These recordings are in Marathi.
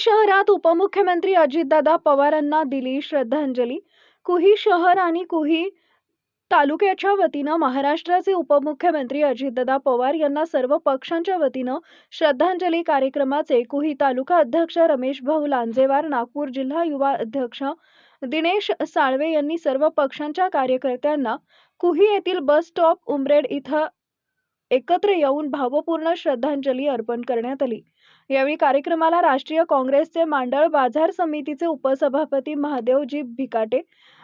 शहरात उपमुख्यमंत्री अजितदादा पवारांना दिली श्रद्धांजली. कुही शहर आणि कुही तालुक्याच्या वतीनं महाराष्ट्राचे उपमुख्यमंत्री अजितदादा पवार यांना सर्व पक्षांच्या वतीनं श्रद्धांजली कार्यक्रमाचे कुही तालुका अध्यक्ष रमेश भाऊ लांजेवार, नागपूर जिल्हा युवा अध्यक्ष दिनेश साळवे यांनी सर्व पक्षांच्या कार्यकर्त्यांना कुही येथील बस स्टॉप उमरेड इथं एकत्र येऊन भावपूर्ण श्रद्धांजली अर्पण करण्यात आली. यावेळी कार्यक्रमाला राष्ट्रीय काँग्रेसचे मंडळ बाजार समितीचे उपसभापती महादेवजी भिकाटे,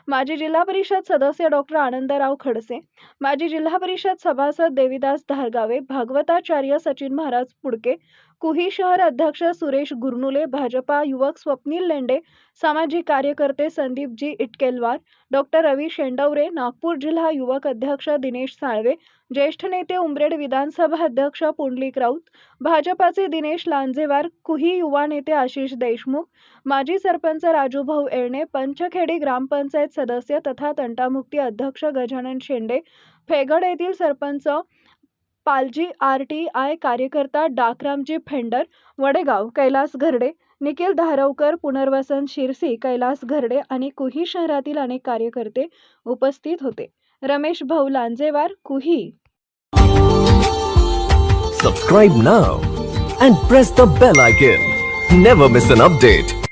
माजी जिल्हा परिषद सदस्य डॉक्टर आनंदराव खडसे, माजी जिल्हा परिषद सभासद देवीदास धारगावे, भागवताचार्य सचिन महाराज पुडके, कुही शहर अध्यक्ष सुरेश गुरनुले, भाजपा युवक स्वप्नील लेंडे, सामाजिक कार्यकर्ते संदीपजी इटकेलवार, डॉक्टर रवी शेंडवरे, नागपूर जिल्हा युवक अध्यक्ष दिनेश साळवे, ज्येष्ठ नेते उमरेड विधानसभा अध्यक्ष पुंडलिक राऊत, भाजपाचे दिनेश लांजेवार, कुही युवा नेते आशिष देशमुख, माजी सरपंच राजूभाऊ एरणे, पंचखेडी ग्रामपंचायत सदस्य तथा तंटामुक्ती अध्यक्ष गजानन शेंडे, फेगड येथील सरपंच पालजी, RTI कार्यकर्ता डाकरामजी फेंडर, वडेगाव कैलास घरडे, निखिल धारवकर, पुनर्वसन शिरसी, कैलास घरडे आणि कुही शहरातील अनेक कार्यकर्ते उपस्थित होते. रमेश भाऊ Lanjewar, Kuhi. Subscribe now and press the bell icon. Never miss an update.